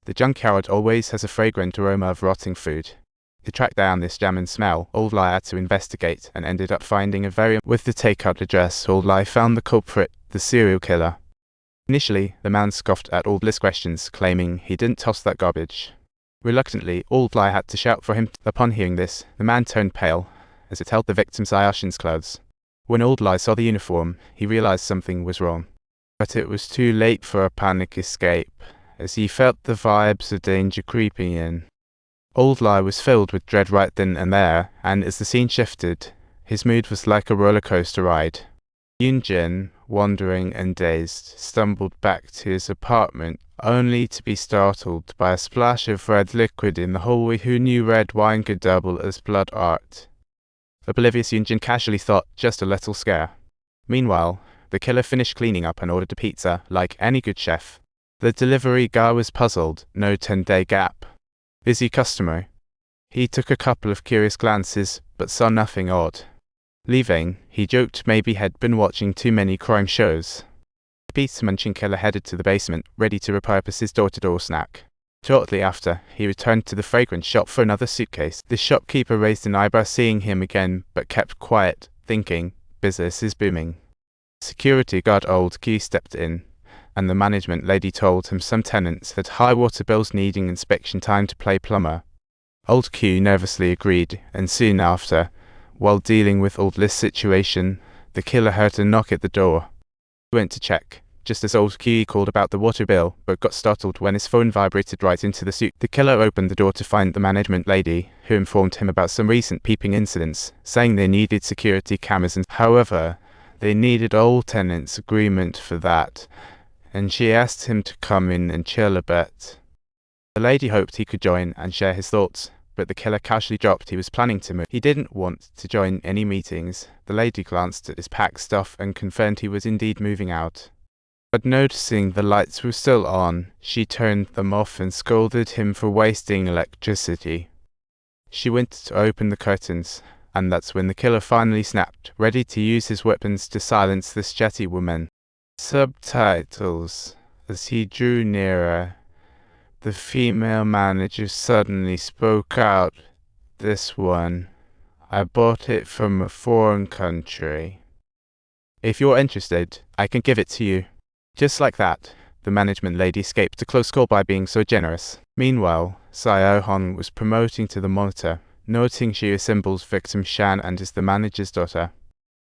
The junkyard always has a fragrant aroma of rotting food. To track down this jam and smell, Old Lie had to investigate and ended up finding a very with the takeout address. Old Lie found the culprit, the serial killer. Initially, the man scoffed at Old Lie's questions, claiming he didn't toss that garbage. Reluctantly, Old Lie had to shout for him. Upon hearing this, the man turned pale, as it held the victim's Ayashin's clothes. When Old Lie saw the uniform, he realized something was wrong. But it was too late for a panic escape, as he felt the vibes of danger creeping in. Old Lie was filled with dread right then and there, and as the scene shifted, his mood was like a roller coaster ride. Yunjin, wandering and dazed, stumbled back to his apartment, only to be startled by a splash of red liquid in the hallway. Who knew red wine could double as blood art? Oblivious Yunjin casually thought, just a little scare. Meanwhile, the killer finished cleaning up and ordered a pizza, like any good chef. The delivery guy was puzzled, no 10-day gap. Busy customer. He took a couple of curious glances, but saw nothing odd. Leaving, he joked maybe had been watching too many crime shows. The pizza-munching killer headed to the basement, ready to repurpose his door-to-door snack. Shortly after, he returned to the fragrance shop for another suitcase. The shopkeeper raised an eyebrow seeing him again, but kept quiet, thinking, business is booming. Security guard Old Q stepped in, and the management lady told him some tenants had high water bills needing inspection time to play plumber. Old Q nervously agreed, and soon after, while dealing with Old Lie's situation, the killer heard a knock at the door. He went to check, just as Old Q called about the water bill, but got startled when his phone vibrated right into the suit. The killer opened the door to find the management lady, who informed him about some recent peeping incidents, saying they needed security cameras and however, they needed all tenants' agreement for that, and she asked him to come in and chill a bit. The lady hoped he could join and share his thoughts, but the killer casually dropped he was planning to move. He didn't want to join any meetings. The lady glanced at his packed stuff and confirmed he was indeed moving out. But noticing the lights were still on, she turned them off and scolded him for wasting electricity. She went to open the curtains, and that's when the killer finally snapped, ready to use his weapons to silence this chatty woman. Subtitles. As he drew nearer, the female manager suddenly spoke out. This one. I bought it from a foreign country. If you're interested, I can give it to you. Just like that, the management lady escaped a close call by being so generous. Meanwhile, Sayo Hong was promoting to the monitor, noting she resembles victim Shan and is the manager's daughter.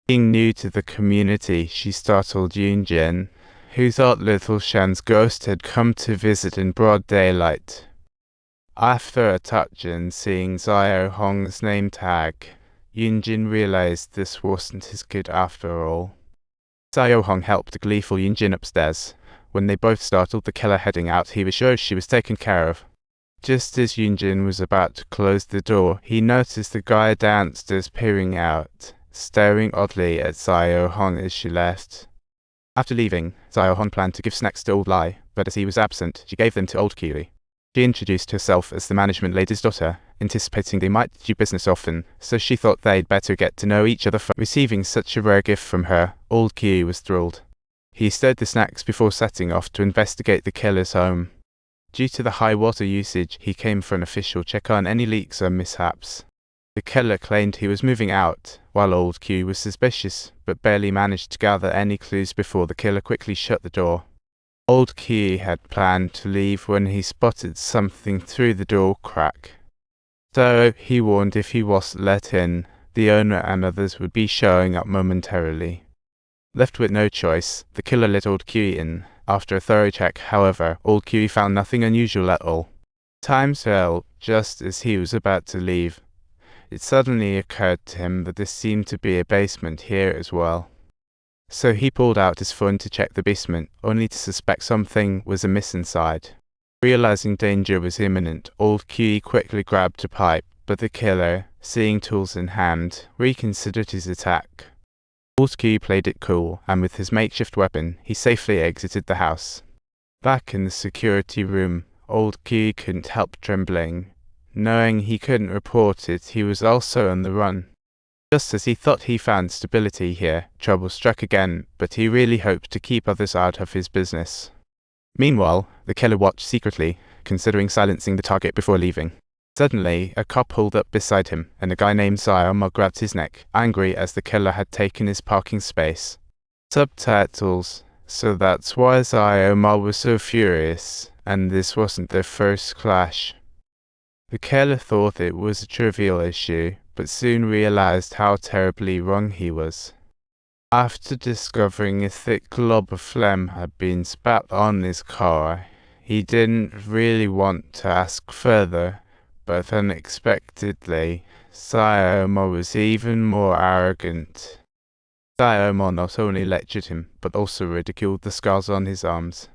Being new to the community, she startled Yunjin, who thought little Shan's ghost had come to visit in broad daylight. After a touch and seeing Sayo Hong's name tag, Yunjin realized this wasn't his kid after all. Sayo Hong helped a gleeful Yunjin upstairs. When they both startled the killer heading out, he was sure she was taken care of. Just as Yunjin was about to close the door, he noticed the guy downstairs peering out, staring oddly at Sayo Hong as she left. After leaving, Sayo Hong planned to give snacks to Old Lie, but as he was absent, she gave them to Old Kiwi. She introduced herself as the management lady's daughter, anticipating they might do business often, so she thought they'd better get to know each other first. Receiving such a rare gift from her, Old Kiwi was thrilled. He stirred the snacks before setting off to investigate the killer's home. Due to the high water usage, he came for an official check on any leaks or mishaps. The killer claimed he was moving out, while Old Q was suspicious, but barely managed to gather any clues before the killer quickly shut the door. Old Q had planned to leave when he spotted something through the door crack. So he warned if he wasn't let in, the owner and others would be showing up momentarily. Left with no choice, the killer let Old Q in. After a thorough check, however, Old Q found nothing unusual at all. Time fell just as he was about to leave. It suddenly occurred to him that there seemed to be a basement here as well. So he pulled out his phone to check the basement, only to suspect something was amiss inside. Realizing danger was imminent, Old Q quickly grabbed a pipe, but the killer, seeing tools in hand, reconsidered his attack. Old Q played it cool, and with his makeshift weapon, he safely exited the house. Back in the security room, Old Q couldn't help trembling. Knowing he couldn't report it, he was also on the run. Just as he thought he found stability here, trouble struck again, but he really hoped to keep others out of his business. Meanwhile, the killer watched secretly, considering silencing the target before leaving. Suddenly, a cop pulled up beside him, and a guy named Sayama grabbed his neck, angry as the killer had taken his parking space. Subtitles. So that's why Sayama was so furious, and this wasn't their first clash. The killer thought it was a trivial issue, but soon realized how terribly wrong he was. After discovering a thick glob of phlegm had been spat on his car, he didn't really want to ask further, but unexpectedly, Sayama was even more arrogant. Sayama not only lectured him, but also ridiculed the scars on his arms.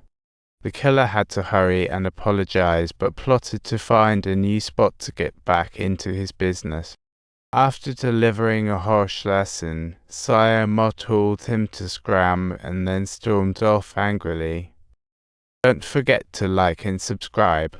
The killer had to hurry and apologize, but plotted to find a new spot to get back into his business. After delivering a harsh lesson, Sayama told him to scram and then stormed off angrily. Don't forget to like and subscribe.